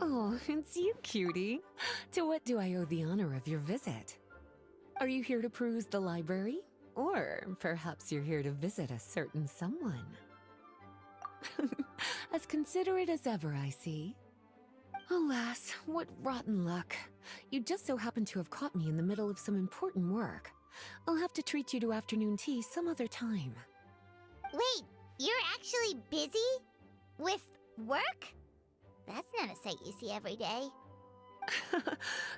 Oh, it's you, cutie. To what do I owe the honor of your visit? Are you here to peruse the library? Or perhaps you're here to visit a certain someone? As considerate as ever, I see. Alas, what rotten luck. You just so happen to have caught me in the middle of some important work. I'll have to treat you to afternoon tea some other time. Wait, you're actually busy? With work? That's not a sight you see every day.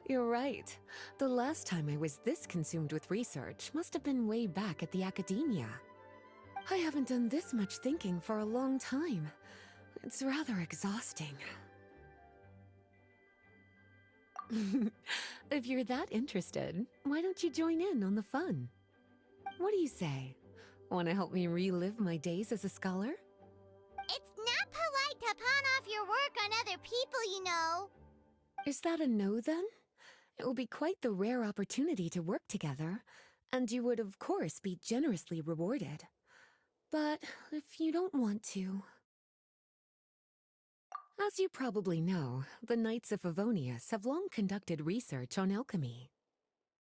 You're right. The last time I was this consumed with research must have been way back at the academia. I haven't done this much thinking for a long time. It's rather exhausting. If you're that interested, why don't you join in on the fun? What do you say? Want to help me relive my days as a scholar? It's not polite to pawn off your work on other people, you know. Is that a no, then? It will be quite the rare opportunity to work together, and you would, of course, be generously rewarded. But if you don't want to... As you probably know, the Knights of Favonius have long conducted research on alchemy.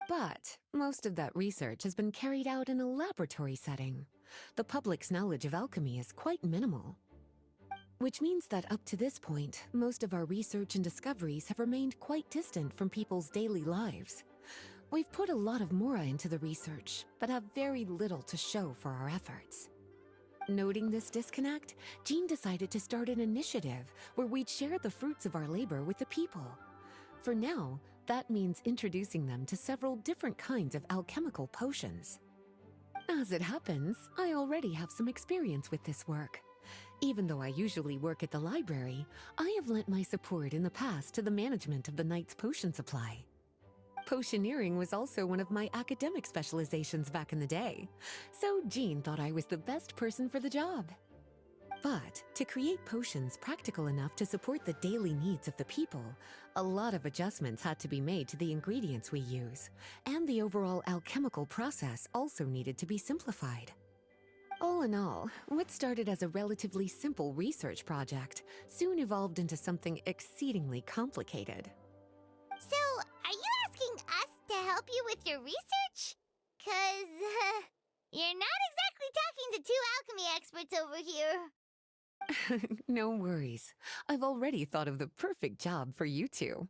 But most of that research has been carried out in a laboratory setting. The public's knowledge of alchemy is quite minimal. Which means that up to this point, most of our research and discoveries have remained quite distant from people's daily lives. We've put a lot of mora into the research, but have very little to show for our efforts. Noting this disconnect, Jean decided to start an initiative where we'd share the fruits of our labor with the people. For now, that means introducing them to several different kinds of alchemical potions. As it happens, I already have some experience with this work. Even though I usually work at the library, I have lent my support in the past to the management of the Knight's potion supply. Potioneering was also one of my academic specializations back in the day, so Jean thought I was the best person for the job. But to create potions practical enough to support the daily needs of the people, a lot of adjustments had to be made to the ingredients we use, and the overall alchemical process also needed to be simplified. All in all, what started as a relatively simple research project soon evolved into something exceedingly complicated. So, are you asking us to help you with your research? 'Cause, you're not exactly talking to two alchemy experts over here. No worries. I've already thought of the perfect job for you two.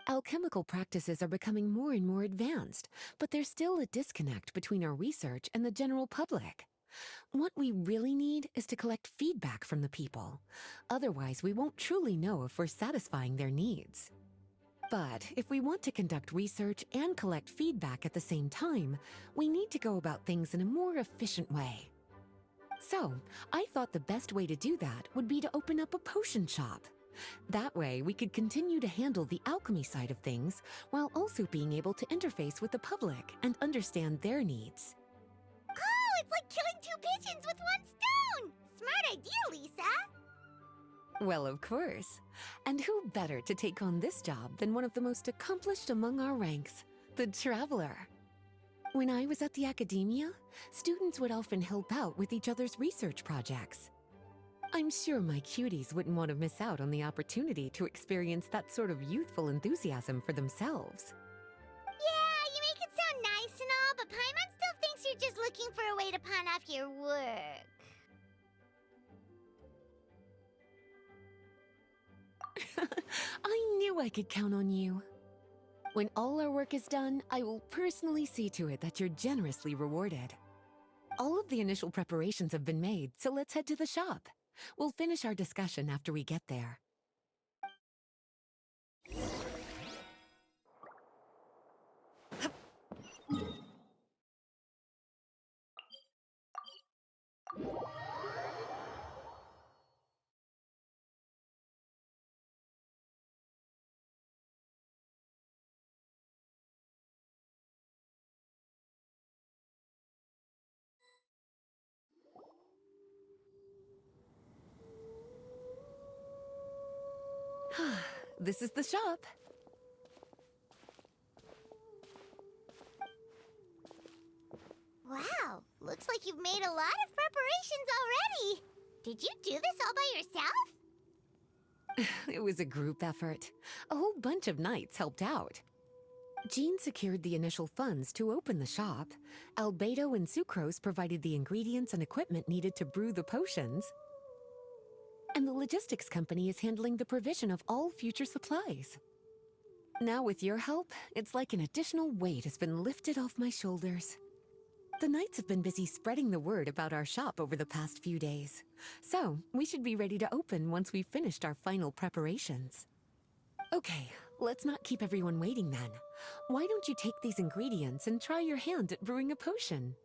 Alchemical practices are becoming more and more advanced, but there's still a disconnect between our research and the general public. What we really need is to collect feedback from the people. Otherwise, we won't truly know if we're satisfying their needs. But if we want to conduct research and collect feedback at the same time, we need to go about things in a more efficient way. So, I thought the best way to do that would be to open up a potion shop. That way, we could continue to handle the alchemy side of things while also being able to interface with the public and understand their needs. Oh, it's like killing two pigeons with one stone! Smart idea, Lisa! Well, of course. And who better to take on this job than one of the most accomplished among our ranks, the Traveler? When I was at the academia, students would often help out with each other's research projects. I'm sure my cuties wouldn't want to miss out on the opportunity to experience that sort of youthful enthusiasm for themselves. Yeah, you make it sound nice and all, but Paimon still thinks you're just looking for a way to pawn off your work. I knew I could count on you. When all our work is done, I will personally see to it that you're generously rewarded. All of the initial preparations have been made, so let's head to the shop. We'll finish our discussion after we get there. This is the shop. Wow, looks like you've made a lot of preparations already. Did you do this all by yourself? It was a group effort. A whole bunch of knights helped out. Jean secured the initial funds to open the shop. Albedo and Sucrose provided the ingredients and equipment needed to brew the potions. And the logistics company is handling the provision of all future supplies. Now with your help, it's like an additional weight has been lifted off my shoulders. The knights have been busy spreading the word about our shop over the past few days. So, we should be ready to open once we've finished our final preparations. Okay, let's not keep everyone waiting then. Why don't you take these ingredients and try your hand at brewing a potion?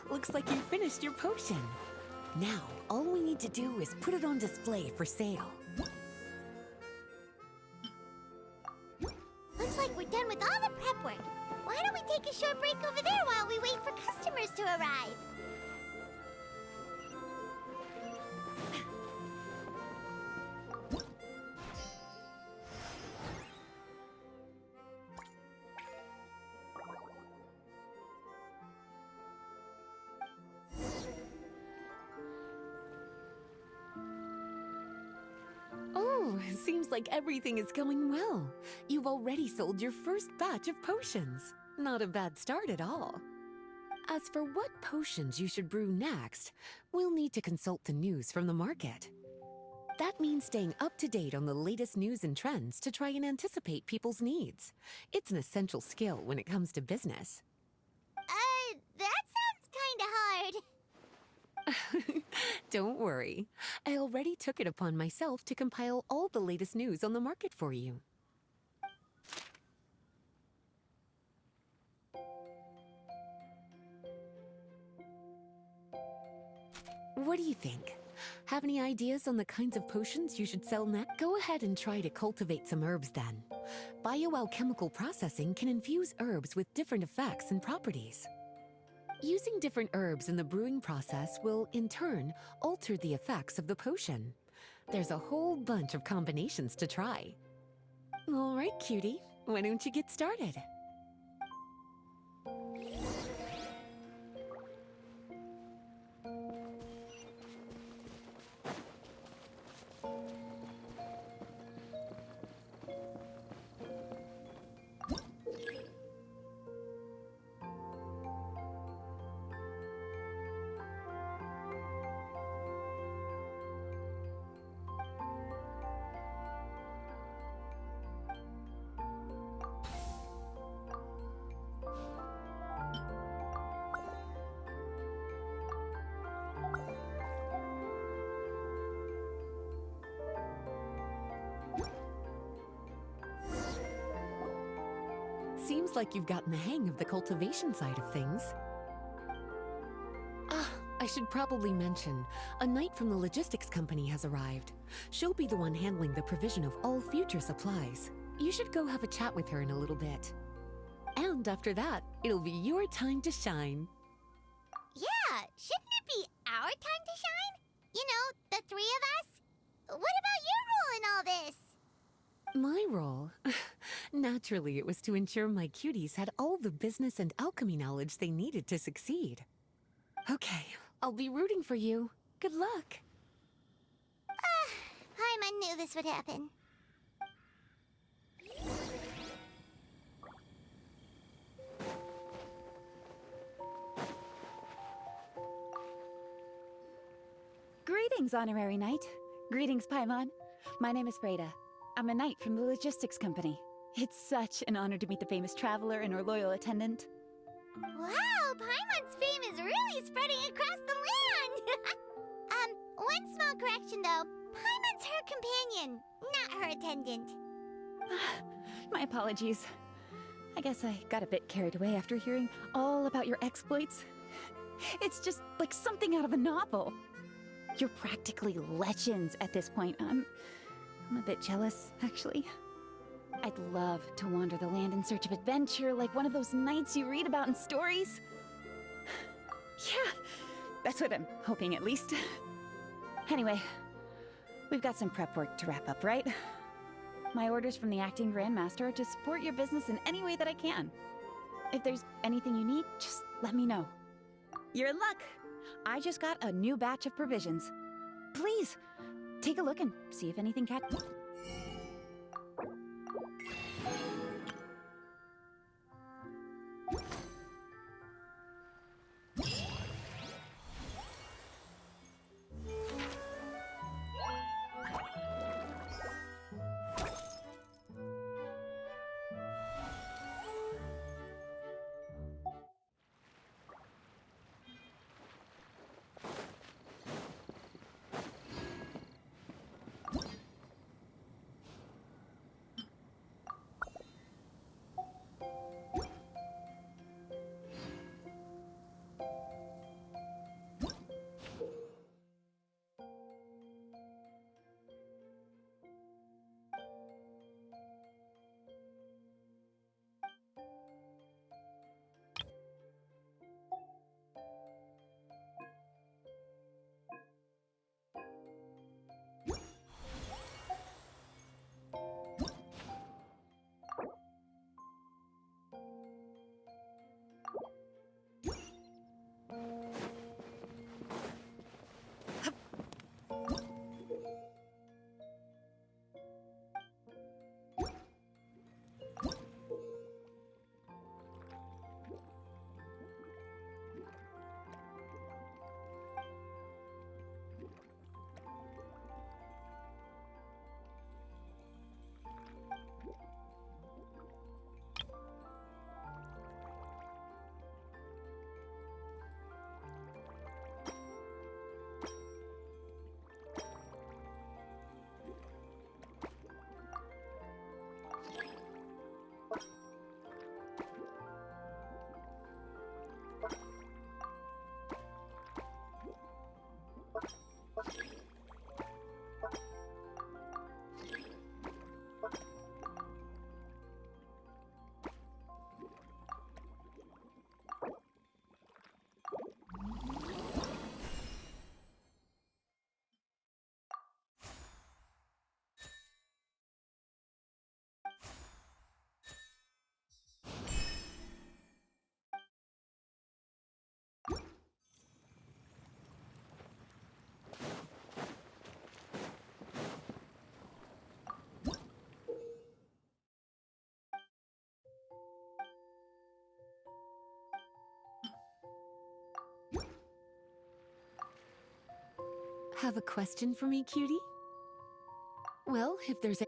Looks like you finished your potion. Now, all we need to do is put it on display for sale. Looks like we're done with all the prep work. Why don't we take a short break over there while we wait for customers to arrive? Seems like everything is going well. You've already sold your first batch of potions. Not a bad start at all. As for what potions you should brew next, we'll need to consult the news from the market. That means staying up to date on the latest news and trends to try and anticipate people's needs. It's an essential skill when it comes to business. That sounds kinda hard. Don't worry. I already took it upon myself to compile all the latest news on the market for you. What do you think? Have any ideas on the kinds of potions you should sell next? Go ahead and try to cultivate some herbs then. Bioalchemical processing can infuse herbs with different effects and properties. Using different herbs in the brewing process will, in turn, alter the effects of the potion. There's a whole bunch of combinations to try. All right, cutie, why don't you get started? Seems like you've gotten the hang of the cultivation side of things. I should probably mention, a knight from the logistics company has arrived. She'll be the one handling the provision of all future supplies. You should go have a chat with her in a little bit. And after that, it'll be your time to shine. Yeah, shouldn't it be our time to shine? You know, the three of us? What about your role in all this? My role? Naturally, it was to ensure my cuties had all the business and alchemy knowledge they needed to succeed. Okay, I'll be rooting for you. Good luck. Paimon knew this would happen. Greetings, Honorary Knight. Greetings, Paimon. My name is Freda. I'm a knight from the logistics company. It's such an honor to meet the famous traveler and her loyal attendant. Wow, Paimon's fame is really spreading across the land! One small correction though. Paimon's her companion, not her attendant. My apologies. I guess I got a bit carried away after hearing all about your exploits. It's just like something out of a novel. You're practically legends at this point. I'm a bit jealous, actually. I'd love to wander the land in search of adventure like one of those knights you read about in stories. Yeah, that's what I'm hoping at least. Anyway, we've got some prep work to wrap up, right? My orders from the acting Grandmaster are to support your business in any way that I can. If there's anything you need, just let me know. You're in luck. I just got a new batch of provisions. Please, take a look and see if anything Have a question for me, cutie? Well, if there's a...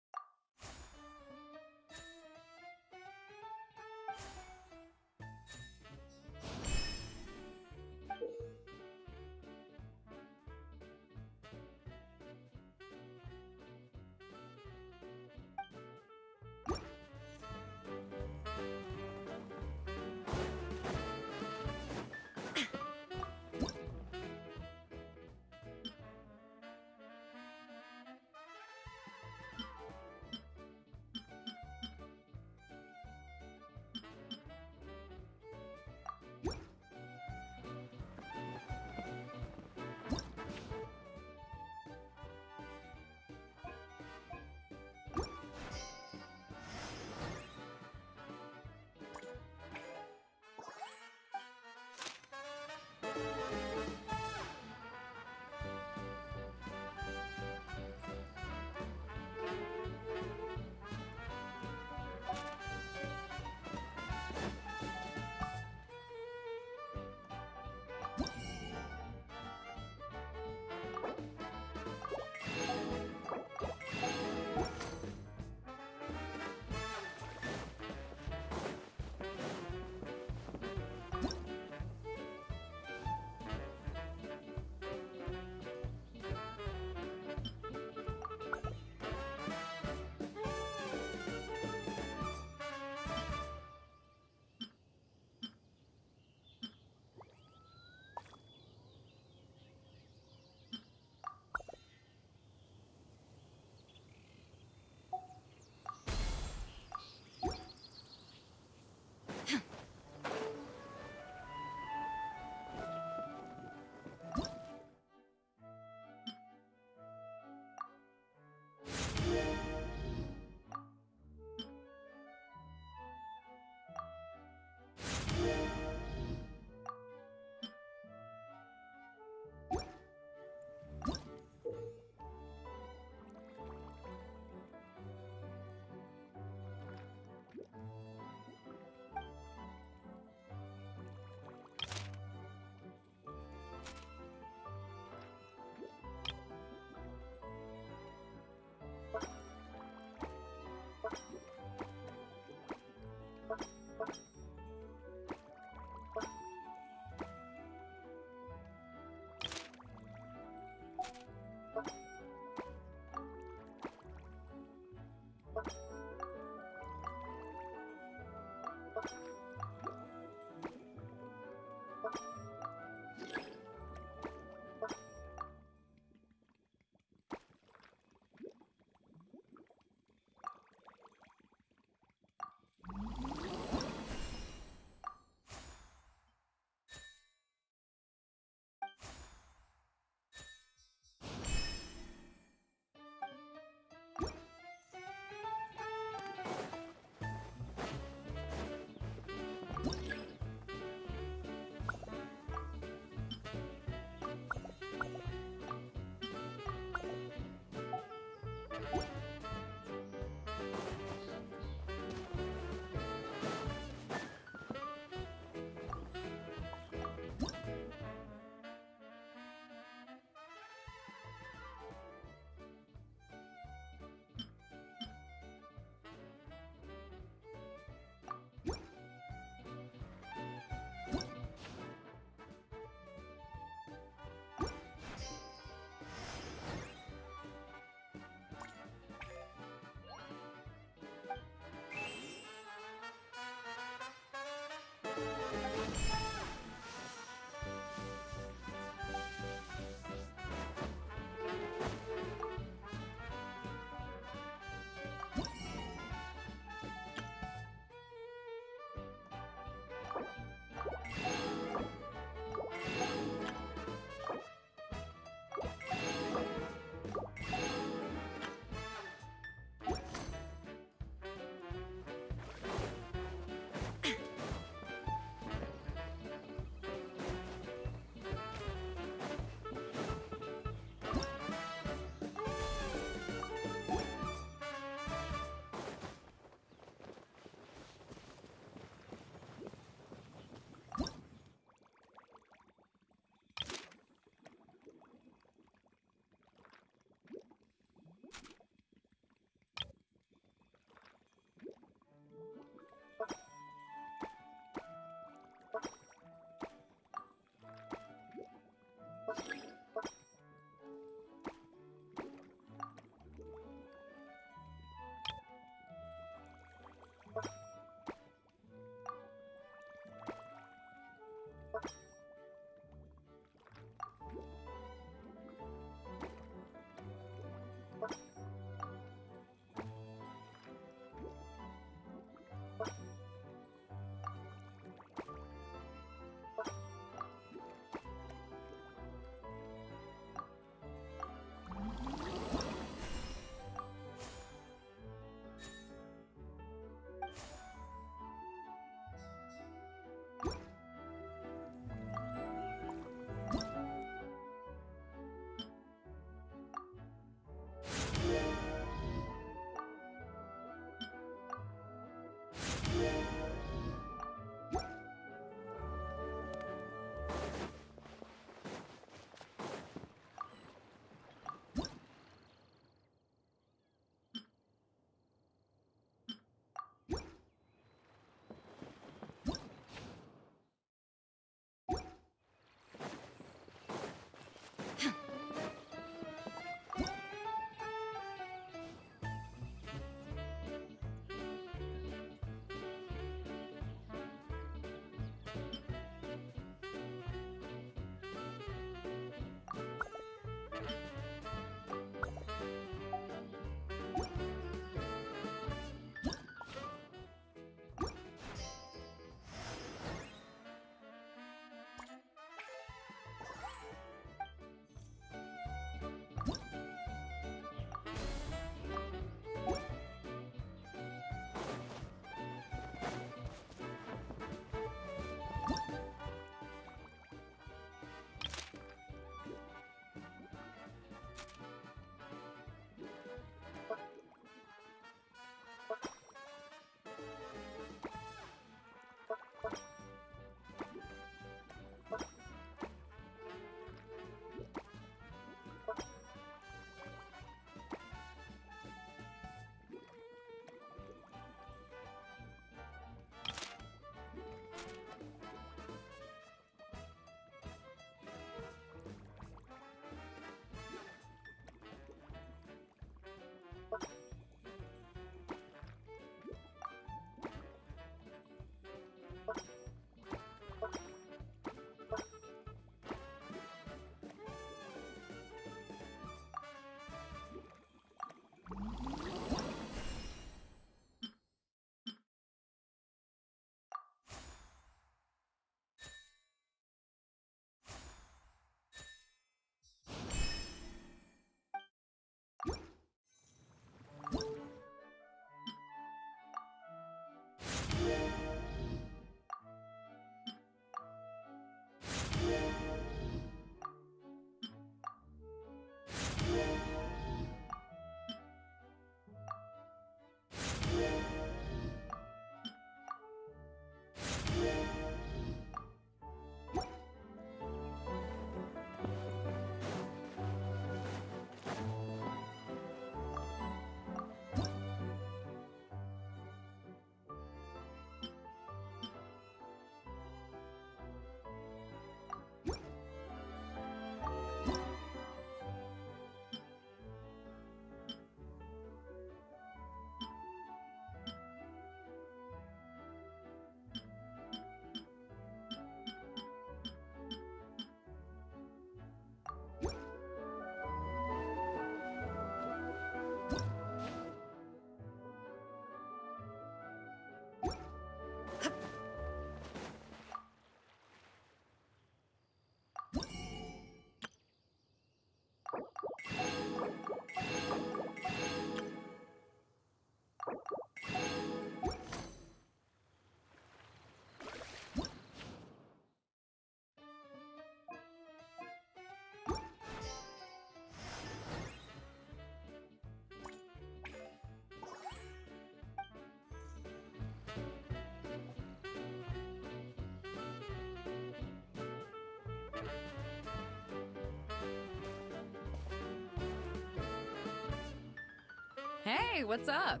Hey, what's up?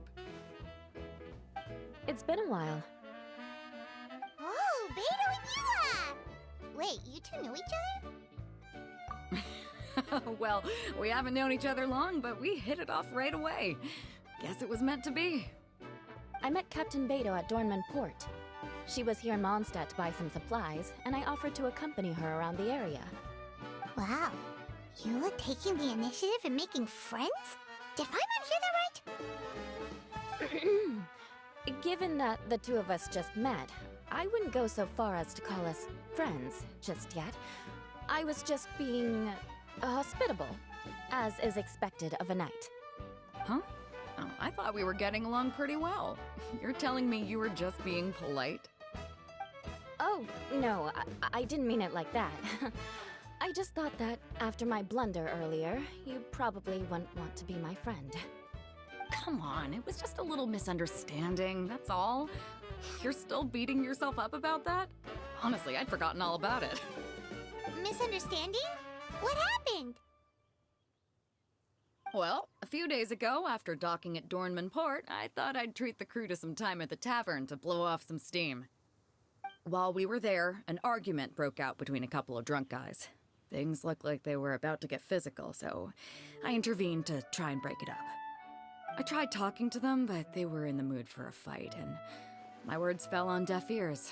It's been a while. Oh, Beto and Yula! Wait, you two knew each other? Well, we haven't known each other long, but we hit it off right away. Guess it was meant to be. I met Captain Beto at Dornman Port. She was here in Mondstadt to buy some supplies, and I offered to accompany her around the area. Wow. Yula taking the initiative and making friends? Did my mom hear that right? Given that the two of us just met, I wouldn't go so far as to call us friends just yet. I was just being hospitable, as is expected of a knight. Huh? Oh, I thought we were getting along pretty well. You're telling me you were just being polite? Oh, no, I didn't mean it like that. I just thought that after my blunder earlier, you probably wouldn't want to be my friend. Come on, it was just a little misunderstanding, that's all. You're still beating yourself up about that? Honestly, I'd forgotten all about it. Misunderstanding? What happened? Well, a few days ago, after docking at Dornman Port, I thought I'd treat the crew to some time at the tavern to blow off some steam. While we were there, an argument broke out between a couple of drunk guys. Things looked like they were about to get physical, so I intervened to try and break it up. I tried talking to them, but they were in the mood for a fight, and my words fell on deaf ears.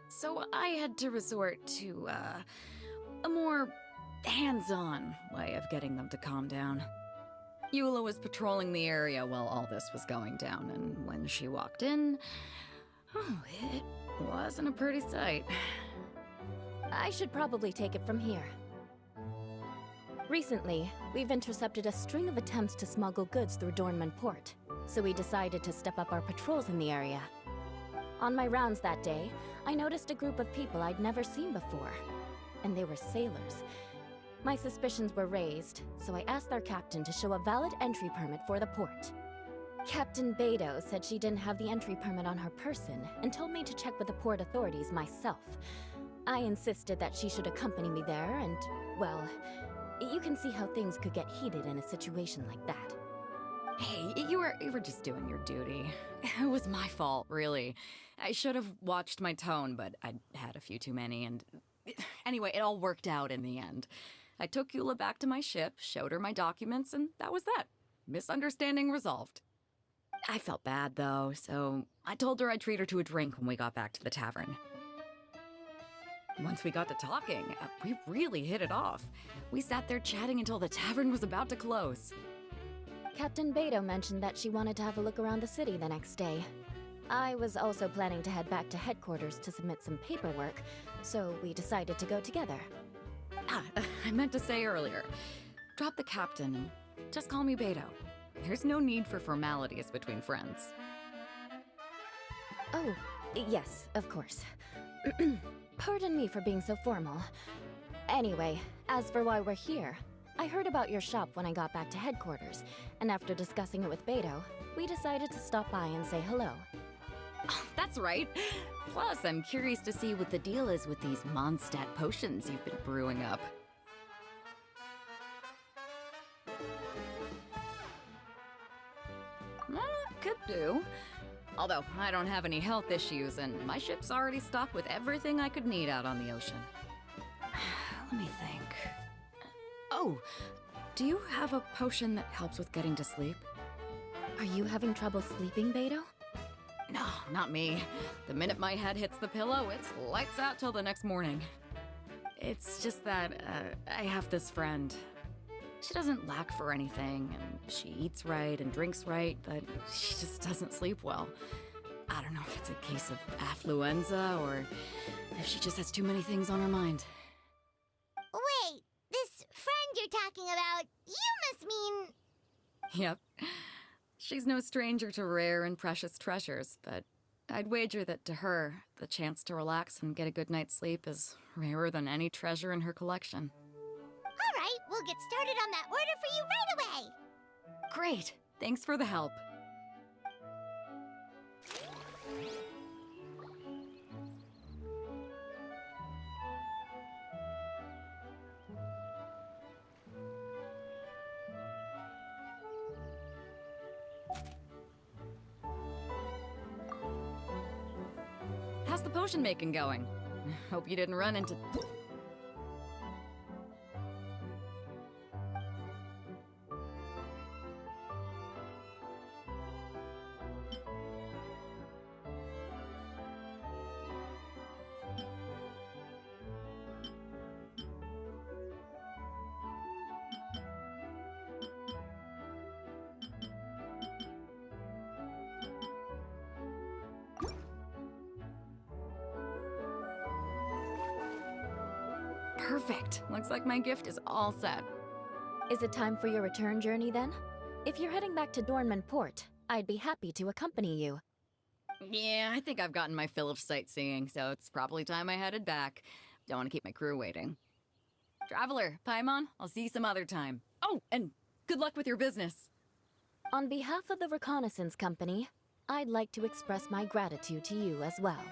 So I had to resort to, a more hands-on way of getting them to calm down. Eula was patrolling the area while all this was going down, and when she walked in, oh, it wasn't a pretty sight. I should probably take it from here. Recently, we've intercepted a string of attempts to smuggle goods through Dornman Port, so we decided to step up our patrols in the area. On my rounds that day, I noticed a group of people I'd never seen before, and they were sailors. My suspicions were raised, so I asked our captain to show a valid entry permit for the port. Captain Beto said she didn't have the entry permit on her person and told me to check with the port authorities myself. I insisted that she should accompany me there, and, well, you can see how things could get heated in a situation like that. Hey, you were just doing your duty. It was my fault, really. I should have watched my tone, but I'd had a few too many, and anyway, it all worked out in the end. I took Eula back to my ship, showed her my documents, and that was that. Misunderstanding resolved. I felt bad, though, so I told her I'd treat her to a drink when we got back to the tavern. Once we got to talking, we really hit it off. We sat there chatting until the tavern was about to close. Captain Beto mentioned that she wanted to have a look around the city the next day. I was also planning to head back to headquarters to submit some paperwork, so we decided to go together. I meant to say earlier, drop the captain and just call me Beto. There's no need for formalities between friends. Oh, yes, of course. Pardon me for being so formal. Anyway, as for why we're here, I heard about your shop when I got back to headquarters, and after discussing it with Beto, we decided to stop by and say hello. Oh, that's right. Plus, I'm curious to see what the deal is with these Mondstadt potions you've been brewing up. Could do. Although, I don't have any health issues, and my ship's already stocked with everything I could need out on the ocean. Let me think. Oh, do you have a potion that helps with getting to sleep? Are you having trouble sleeping, Beto? No, not me. The minute my head hits the pillow, it's lights out till the next morning. It's just that, I have this friend. She doesn't lack for anything, and she eats right and drinks right, but she just doesn't sleep well. I don't know if it's a case of affluenza, or if she just has too many things on her mind. Wait, this friend you're talking about, you must mean... Yep. She's no stranger to rare and precious treasures, but I'd wager that to her, the chance to relax and get a good night's sleep is rarer than any treasure in her collection. All right, we'll get started on that order for you right away. Great! Thanks for the help. how's the potion making going? Hope you didn't run into... Perfect. Looks like my gift is all set. Is it time for your return journey then? If you're heading back to Dornman Port, I'd be happy to accompany you. Yeah, I think I've gotten my fill of sightseeing, so it's probably time I headed back. Don't want to keep my crew waiting. Traveler, Paimon, I'll see you some other time. Oh, and good luck with your business. On behalf of the Reconnaissance Company, I'd like to express my gratitude to you as well.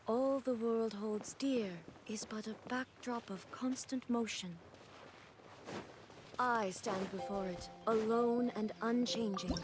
All the world holds dear is but a backdrop of constant motion. I stand before it, alone and unchanging.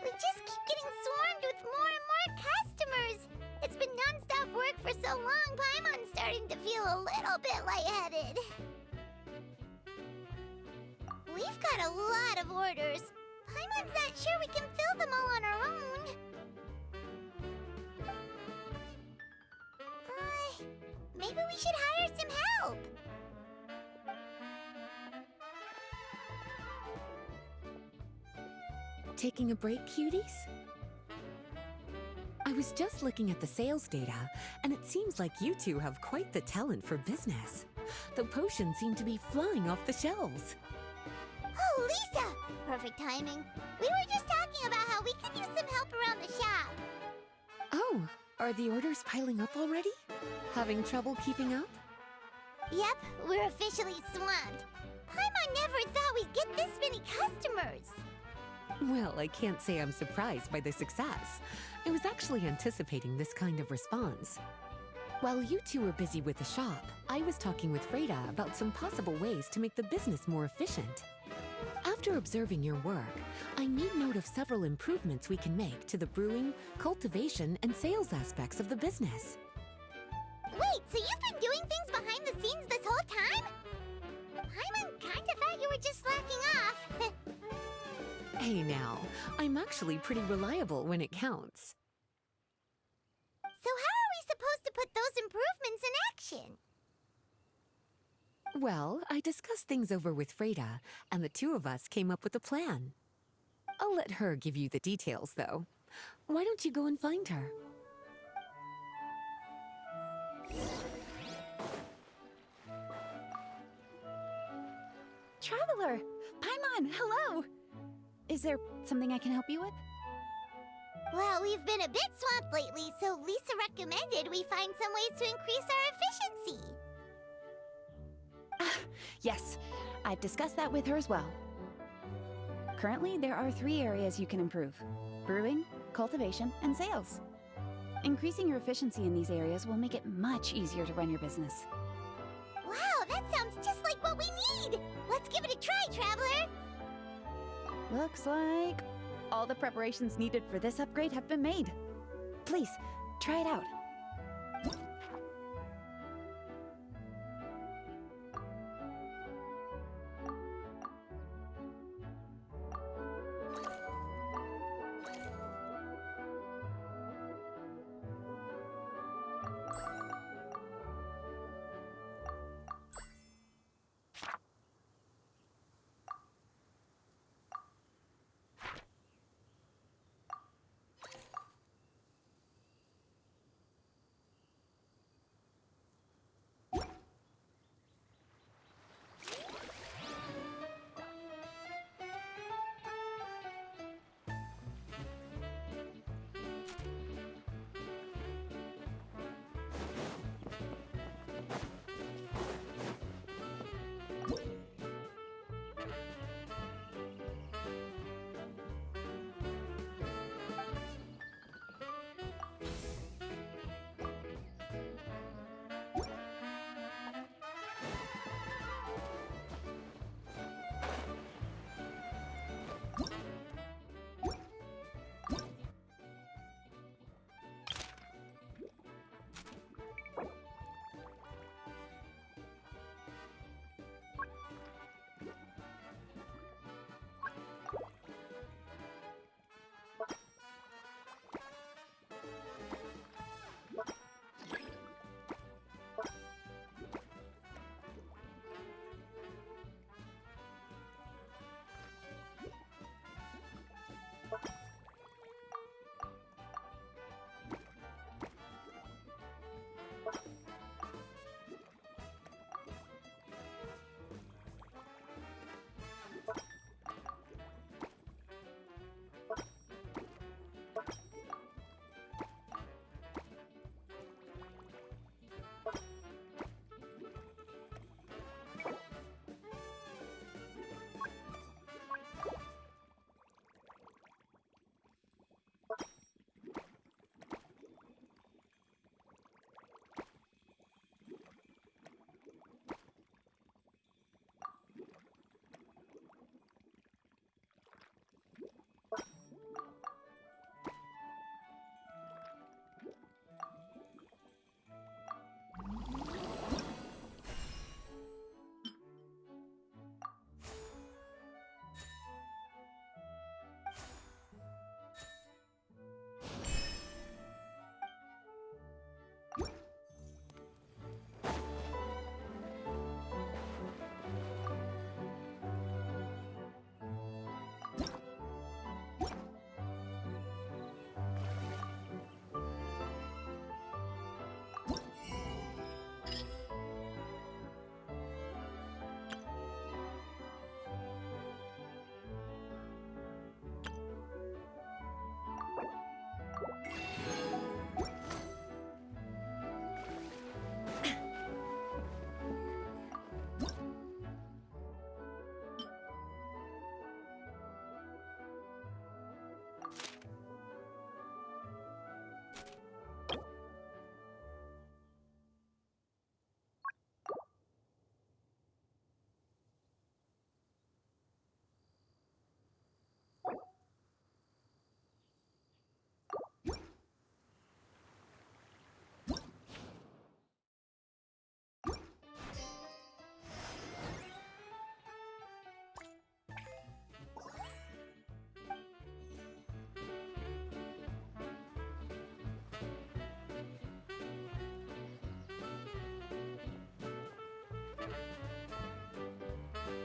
We just keep getting swarmed with more and more customers. It's been non-stop work for so long, Paimon's starting to feel a little bit lightheaded. We've got a lot of orders. Paimon's not sure we can fill them all on our own. Maybe we should hire some help. Taking a break, cuties? I was just looking at the sales data, and it seems like you two have quite the talent for business. The potions seem to be flying off the shelves. Oh, Lisa! Perfect timing. We were just talking about how we could use some help around the shop. Oh, are the orders piling up already? Having trouble keeping up? Yep, we're officially swamped. Paimon never thought we'd get this many customers. Well, I can't say I'm surprised by the success. I was actually anticipating this kind of response. While you two were busy with the shop, I was talking with Freda about some possible ways to make the business more efficient. After observing your work, I made note of several improvements we can make to the brewing, cultivation, and sales aspects of the business. Wait, so you've been doing things behind the scenes this whole time? Paimon kinda thought you were just slacking off. Hey now, I'm actually pretty reliable when it counts. So how are we supposed to put those improvements in action? Well, I discussed things over with Freda, and the two of us came up with a plan. I'll let her give you the details, though. Why don't you go and find her? Traveler! Paimon, hello! Is there something I can help you with? Well, we've been a bit swamped lately, so Lisa recommended we find some ways to increase our efficiency. Yes, I've discussed that with her as well. Currently, there are 3 areas you can improve: brewing, cultivation, and sales. Increasing your efficiency in these areas will make it much easier to run your business. Wow, that sounds just like what we need! Let's give it a try, Traveler! Looks like all the preparations needed for this upgrade have been made. Please, try it out.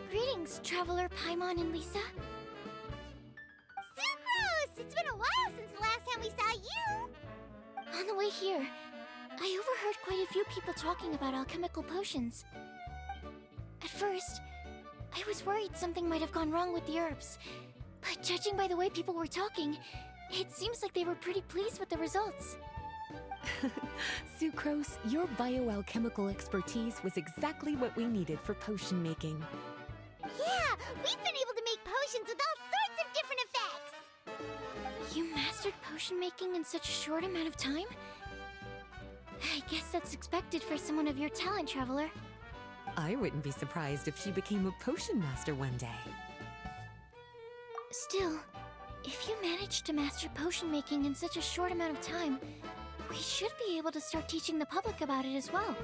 Greetings, Traveler Paimon and Lisa. Sucrose! It's been a while since the last time we saw you! On the way here, I overheard quite a few people talking about alchemical potions. At first, I was worried something might have gone wrong with the herbs, but judging by the way people were talking, it seems like they were pretty pleased with the results. Sucrose, your bioalchemical expertise was exactly what we needed for potion making. Yeah, we've been able to make potions with all sorts of different effects! You mastered potion making in such a short amount of time? I guess that's expected for someone of your talent, Traveler. I wouldn't be surprised if she became a potion master one day. Still, if you managed to master potion making in such a short amount of time, we should be able to start teaching the public about it as well.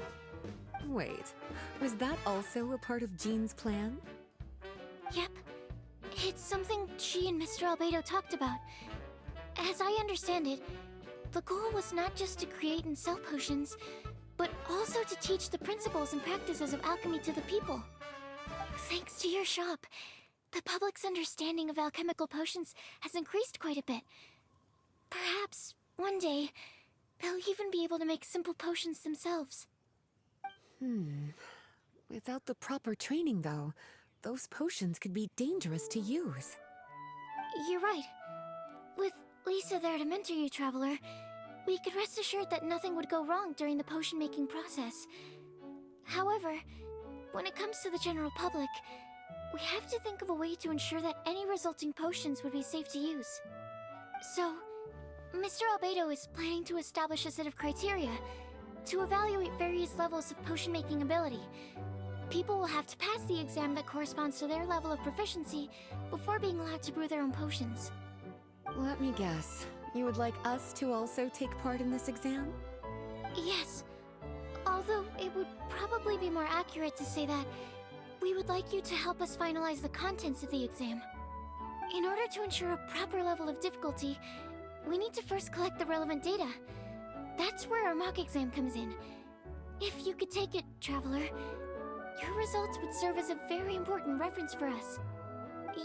Wait, was that also a part of Jean's plan? Yep. It's something she and Mr. Albedo talked about. As I understand it, the goal was not just to create and sell potions, but also to teach the principles and practices of alchemy to the people. Thanks to your shop, the public's understanding of alchemical potions has increased quite a bit. Perhaps, one day, they'll even be able to make simple potions themselves. Without the proper training, though, those potions could be dangerous to use. You're right. With Lisa there to mentor you, Traveler, we could rest assured that nothing would go wrong during the potion-making process. However, when it comes to the general public, we have to think of a way to ensure that any resulting potions would be safe to use. So, Mr. Albedo is planning to establish a set of criteria to evaluate various levels of potion-making ability. People will have to pass the exam that corresponds to their level of proficiency before being allowed to brew their own potions. Let me guess. You would like us to also take part in this exam? Yes. Although it would probably be more accurate to say that we would like you to help us finalize the contents of the exam. In order to ensure a proper level of difficulty, we need to first collect the relevant data. That's where our mock exam comes in. If you could take it, Traveler, your results would serve as a very important reference for us.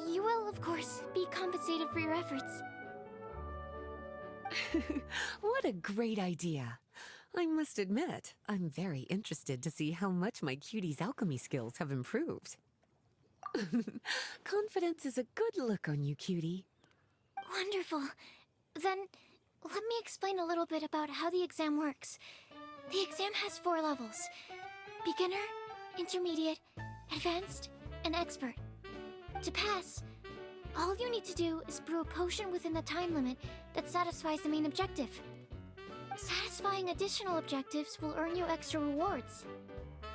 You will, of course, be compensated for your efforts. What a great idea. I must admit, I'm very interested to see how much my cutie's alchemy skills have improved. Confidence is a good look on you, cutie. Wonderful. Then, let me explain a little bit about how the exam works. The exam has 4 levels: beginner, intermediate, advanced, and expert. To pass, all you need to do is brew a potion within the time limit that satisfies the main objective. Satisfying additional objectives will earn you extra rewards.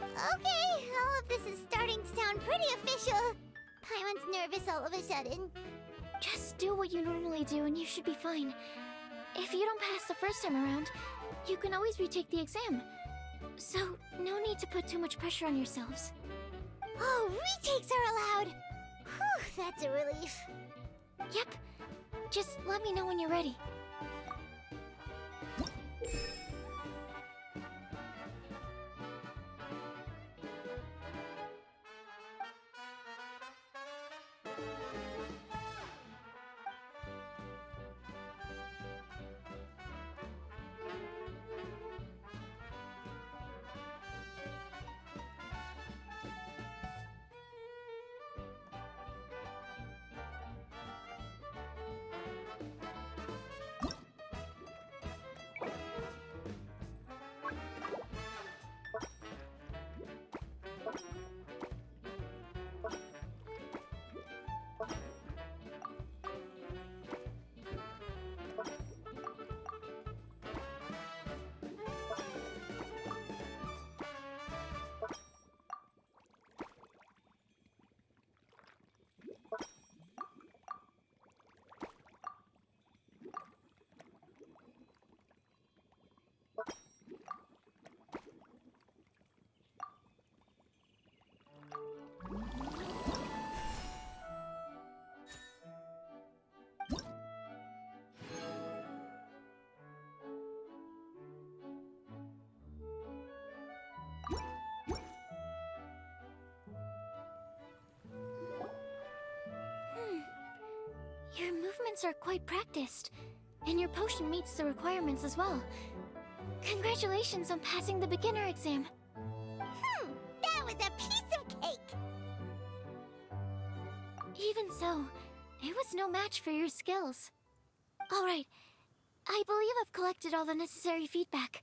Okay, all of this is starting to sound pretty official. Paimon's nervous all of a sudden. Just do what you normally do and you should be fine. If you don't pass the first time around, you can always retake the exam. So, no need to put too much pressure on yourselves. Oh, retakes are allowed! Whew, that's a relief. Yep. Just let me know when you're ready. Your movements are quite practiced, and your potion meets the requirements as well. Congratulations on passing the beginner exam. That was a piece of cake! Even so, it was no match for your skills. Alright, I believe I've collected all the necessary feedback.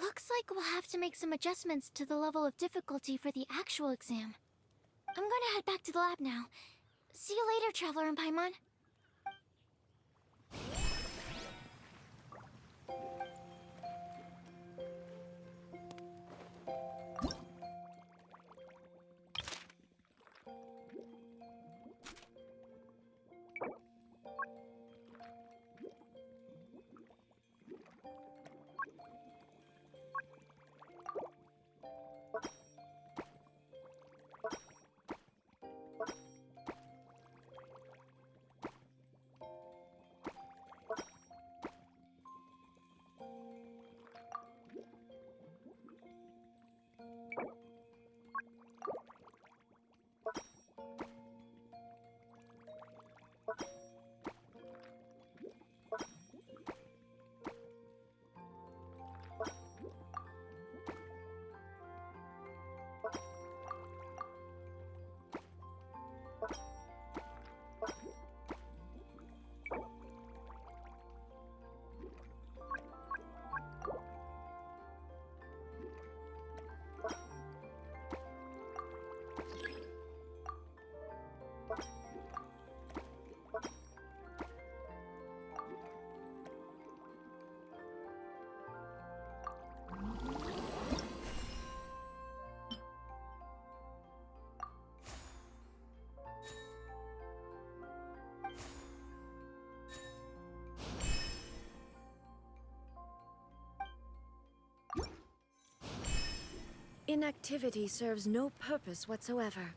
Looks like we'll have to make some adjustments to the level of difficulty for the actual exam. I'm gonna head back to the lab now. See you later, Traveler and Paimon. Inactivity serves no purpose whatsoever.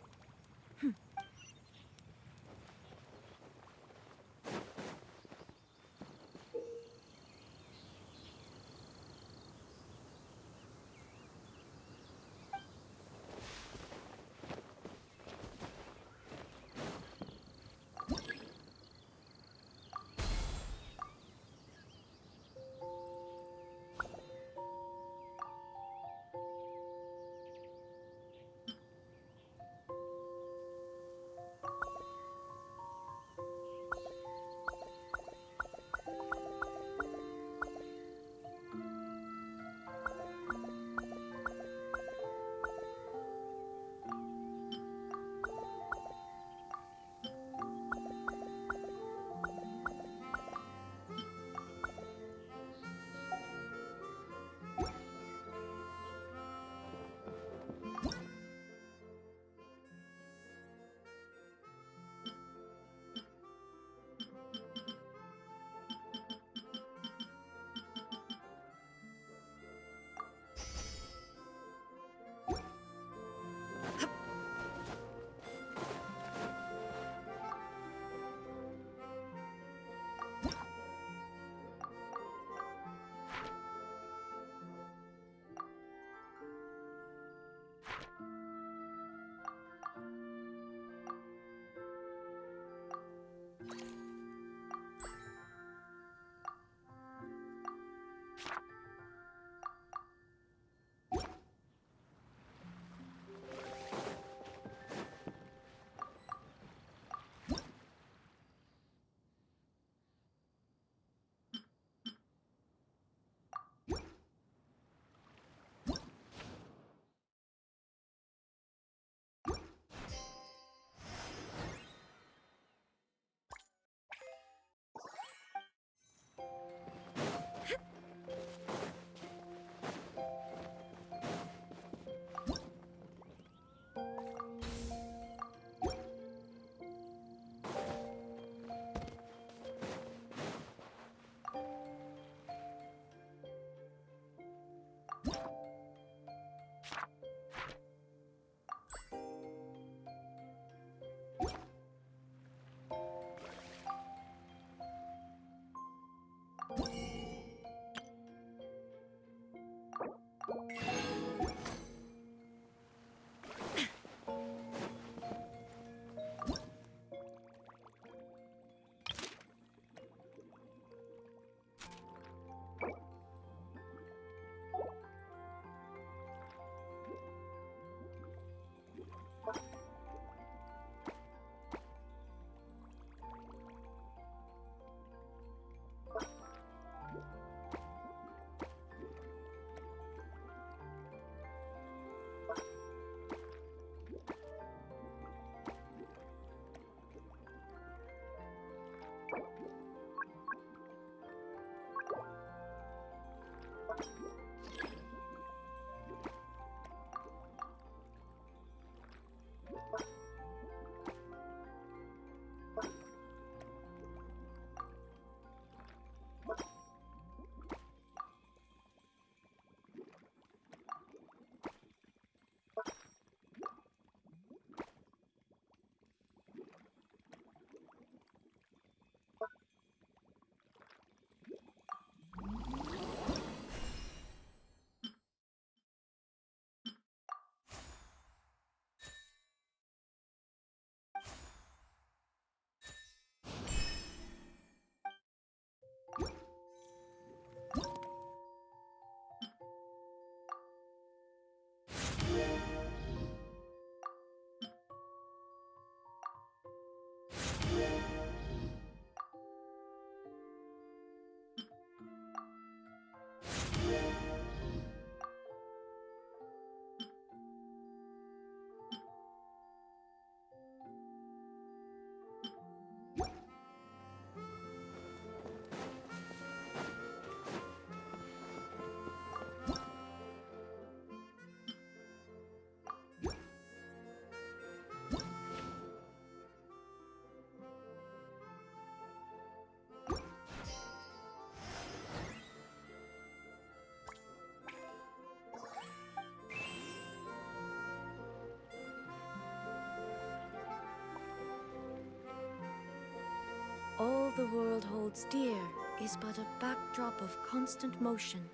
All the world holds dear is but a backdrop of constant motion.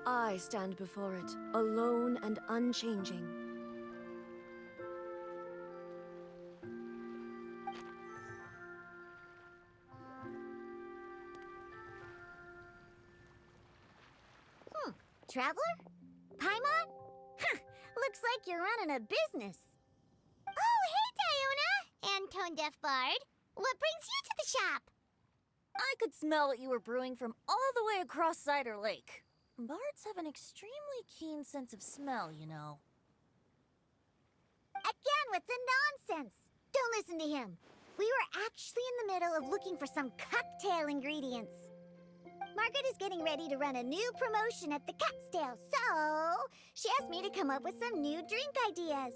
I stand before it, alone and unchanging. Traveler? Paimon? Huh, looks like you're running a business. Oh, hey, Diona! And Tone Deaf Bard. What brings you to the shop? I could smell what you were brewing from all the way across Cider Lake. Bards have an extremely keen sense of smell, you know. Again with the nonsense. Don't listen to him. We were actually in the middle of looking for some cocktail ingredients. Margaret is getting ready to run a new promotion at the Cocktail, so she asked me to come up with some new drink ideas.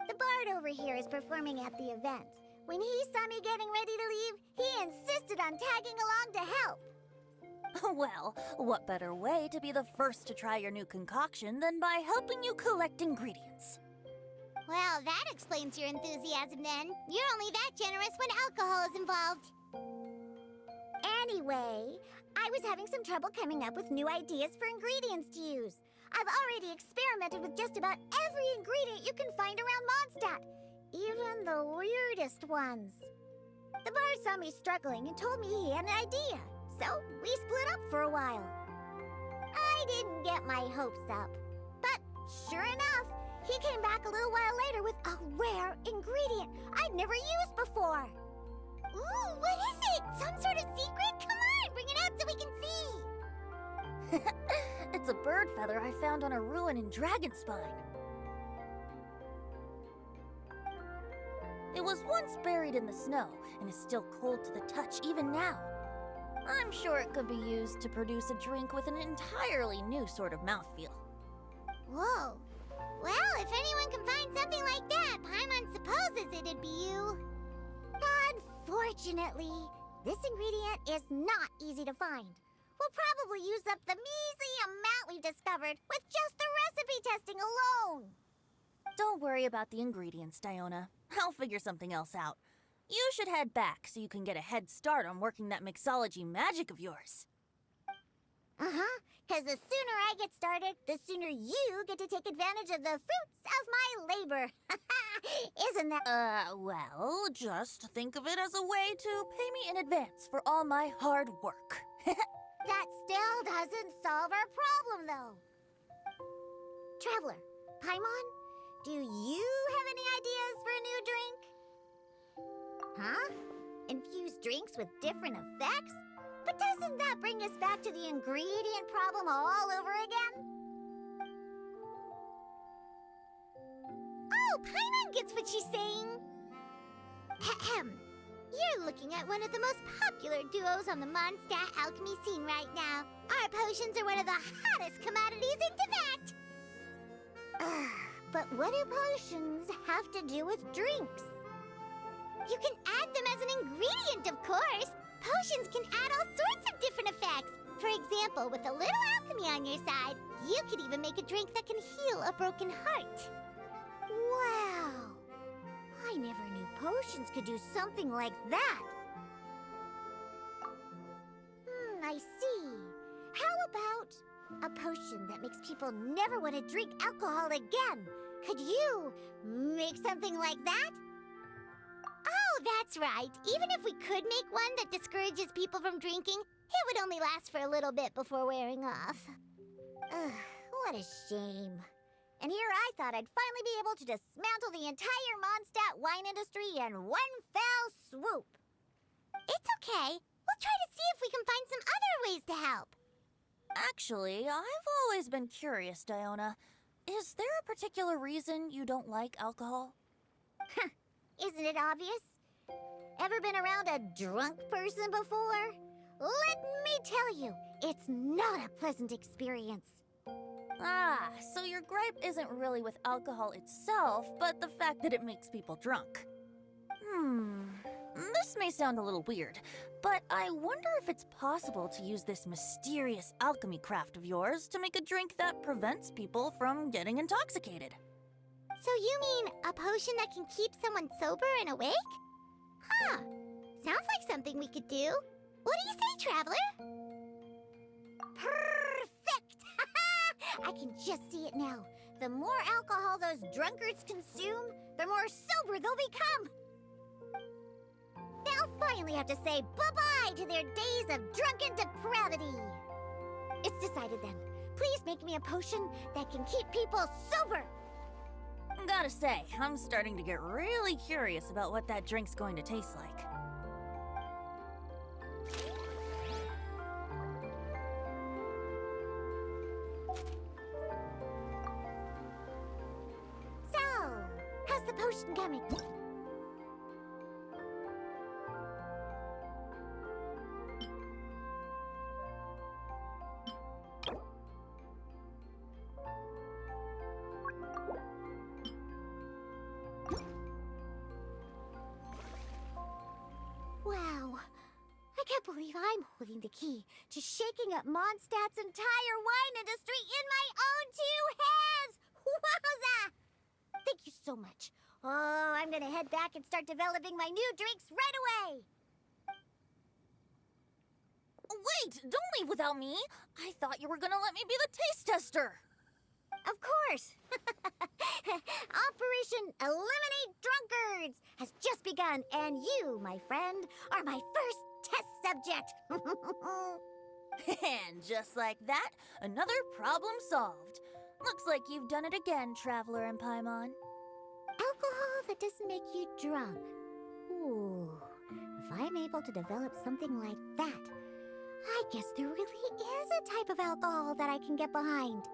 The bard over here is performing at the event. When he saw me getting ready to leave, he insisted on tagging along to help. Well, what better way to be the first to try your new concoction than by helping you collect ingredients? Well, that explains your enthusiasm then. You're only that generous when alcohol is involved. Anyway, I was having some trouble coming up with new ideas for ingredients to use. I've already experimented with just about every ingredient you can find around Mondstadt, even the weirdest ones. The bard saw me struggling and told me he had an idea, so we split up for a while. I didn't get my hopes up, but sure enough, he came back a little while later with a rare ingredient I'd never used before. Ooh, what is it? Some sort of secret? Come on, bring it out so we can see. It's a bird feather I found on a ruin in Dragonspine. It was once buried in the snow and is still cold to the touch even now. I'm sure it could be used to produce a drink with an entirely new sort of mouthfeel. Whoa. Well, if anyone can find something like that, Paimon supposes it'd be you. Unfortunately, this ingredient is not easy to find. We'll probably use up the measly amount we've discovered with just the recipe testing alone. Don't worry about the ingredients, Diona. I'll figure something else out. You should head back so you can get a head start on working that mixology magic of yours. Uh-huh, because the sooner I get started, the sooner you get to take advantage of the fruits of my labor. Isn't that... Well, just think of it as a way to pay me in advance for all my hard work. That still doesn't solve our problem, though. Traveler, Paimon, do you have any ideas for a new drink? Huh? Infused drinks with different effects? But doesn't that bring us back to the ingredient problem all over again? Oh, Paimon gets what she's saying. Ahem. You're looking at one of the most popular duos on the Mondstadt alchemy scene right now. Our potions are one of the hottest commodities in fact. But what do potions have to do with drinks? You can add them as an ingredient, of course. Potions can add all sorts of different effects. For example, with a little alchemy on your side, you could even make a drink that can heal a broken heart. Wow! I never knew potions could do something like that. I see. How about a potion that makes people never want to drink alcohol again? Could you make something like that? Oh, that's right. Even if we could make one that discourages people from drinking, it would only last for a little bit before wearing off. Ugh, what a shame. And here I thought I'd finally be able to dismantle the entire Mondstadt wine industry in one fell swoop. It's okay. We'll try to see if we can find some other ways to help. Actually, I've always been curious, Diona. Is there a particular reason you don't like alcohol? Isn't it obvious? Ever been around a drunk person before? Let me tell you, it's not a pleasant experience. Ah, so your gripe isn't really with alcohol itself, but the fact that it makes people drunk. This may sound a little weird, but I wonder if it's possible to use this mysterious alchemy craft of yours to make a drink that prevents people from getting intoxicated. So you mean a potion that can keep someone sober and awake? Huh. Sounds like something we could do. What do you say, Traveler? Perfect! I can just see it now. The more alcohol those drunkards consume, the more sober they'll become. They'll finally have to say bye-bye to their days of drunken depravity. It's decided then. Please make me a potion that can keep people sober. Gotta say, I'm starting to get really curious about what that drink's going to taste like. So, how's the potion coming? Wow, I can't believe I'm holding the key to shaking up Mondstadt's entire wine industry in my own two hands! Wowza! Thank you so much. Oh, I'm gonna head back and start developing my new drinks right away! Wait, don't leave without me. I thought you were gonna let me be the taste tester. Of course! Operation Eliminate Drunkards has just begun, and you, my friend, are my first test subject! And just like that, another problem solved. Looks like you've done it again, Traveler and Paimon. Alcohol that doesn't make you drunk. Ooh, if I'm able to develop something like that, I guess there really is a type of alcohol that I can get behind.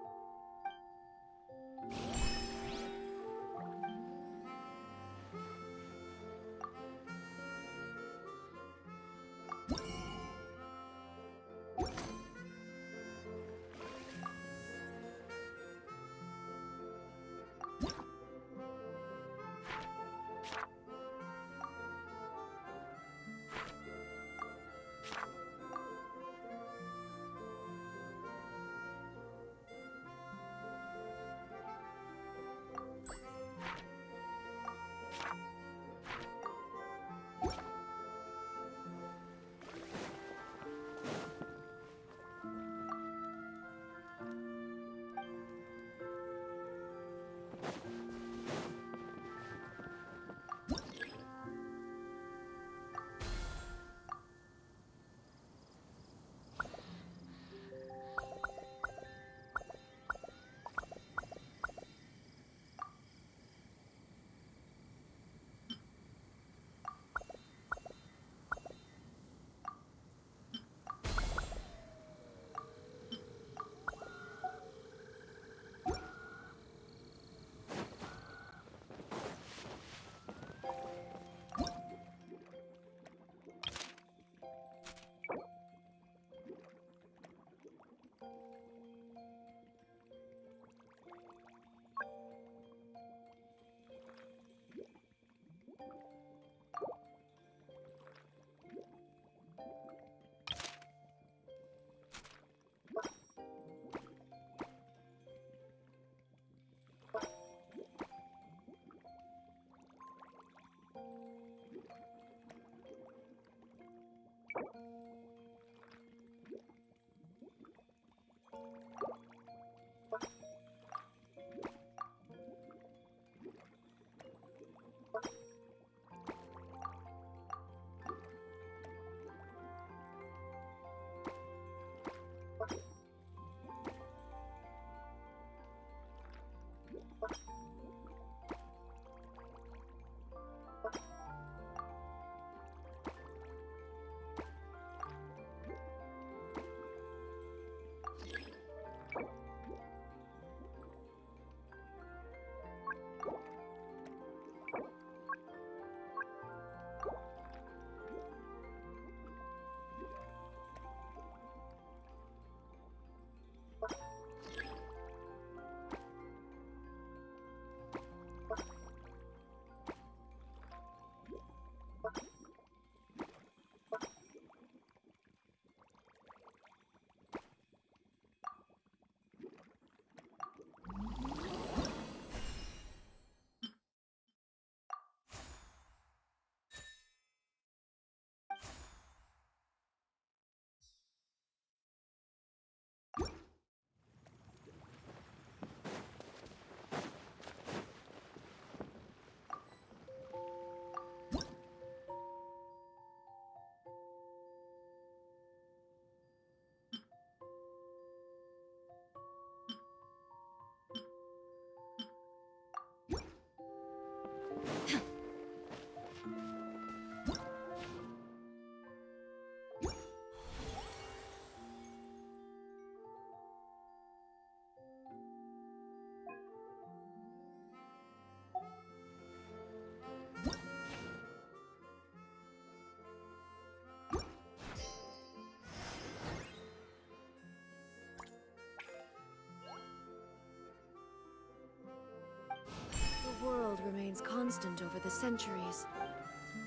constant over the centuries.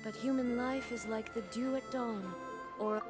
But human life is like the dew at dawn, or...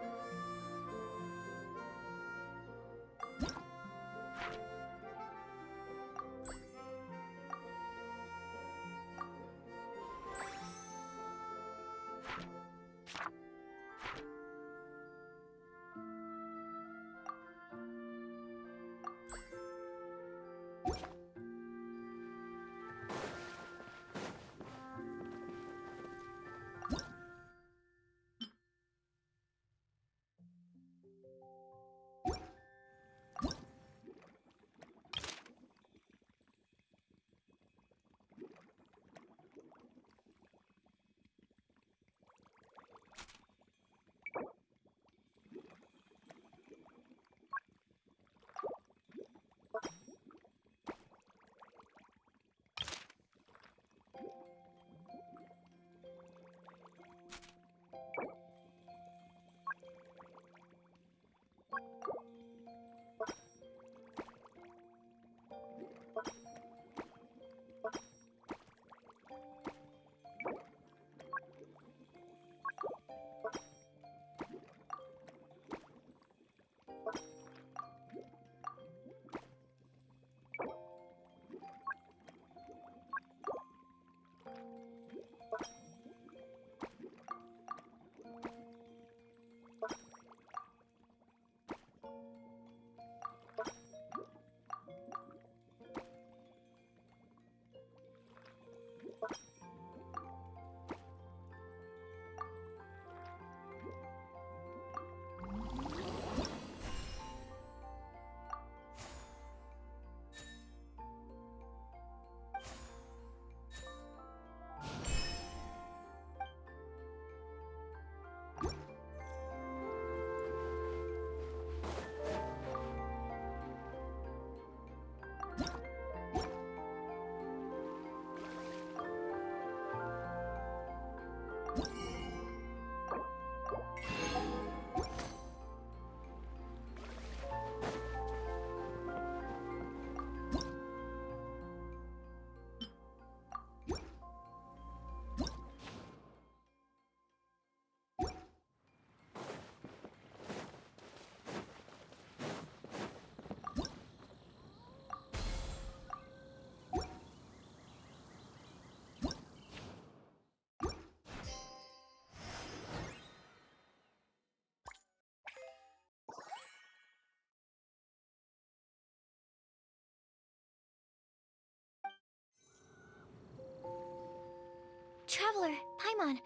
Traveler, Paimon,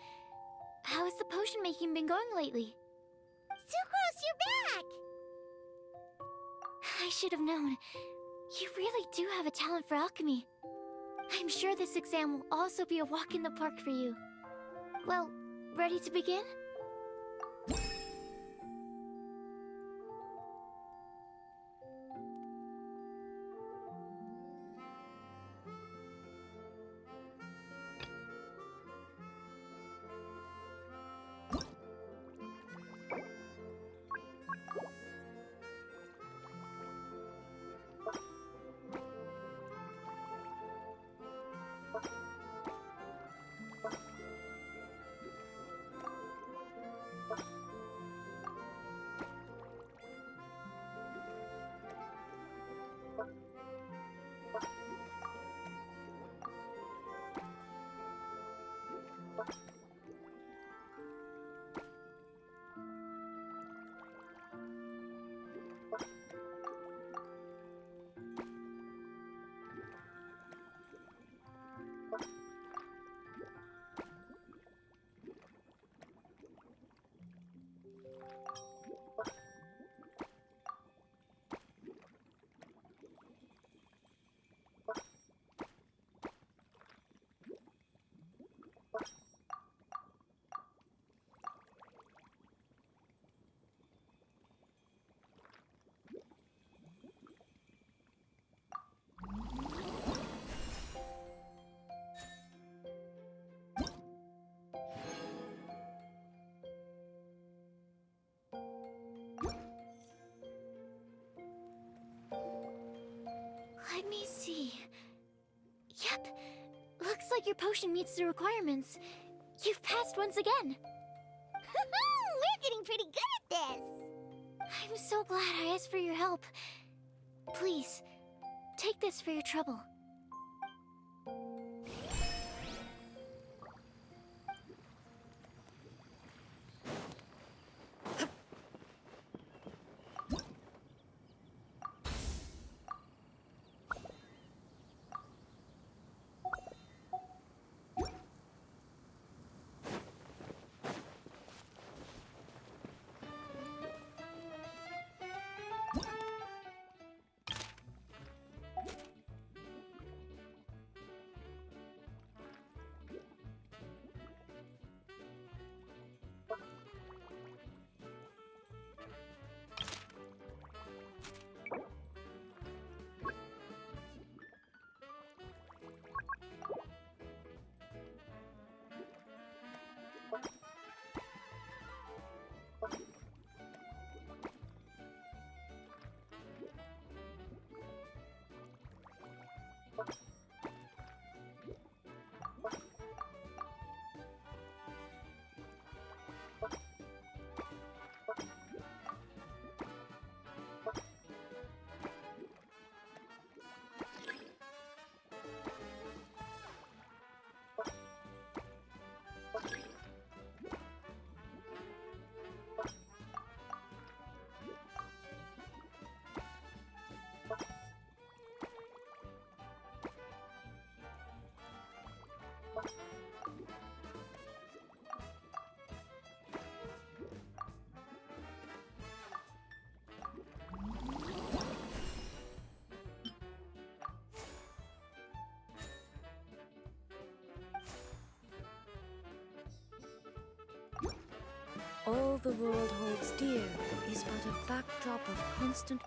how has the potion making been going lately? Sucrose, you're back! I should have known. You really do have a talent for alchemy. I'm sure this exam will also be a walk in the park for you. Well, ready to begin? your potion meets the requirements. You've passed once again. We're getting pretty good at this. I'm so glad I asked for your help. Please, take this for your trouble. All the world holds dear is but a backdrop of constant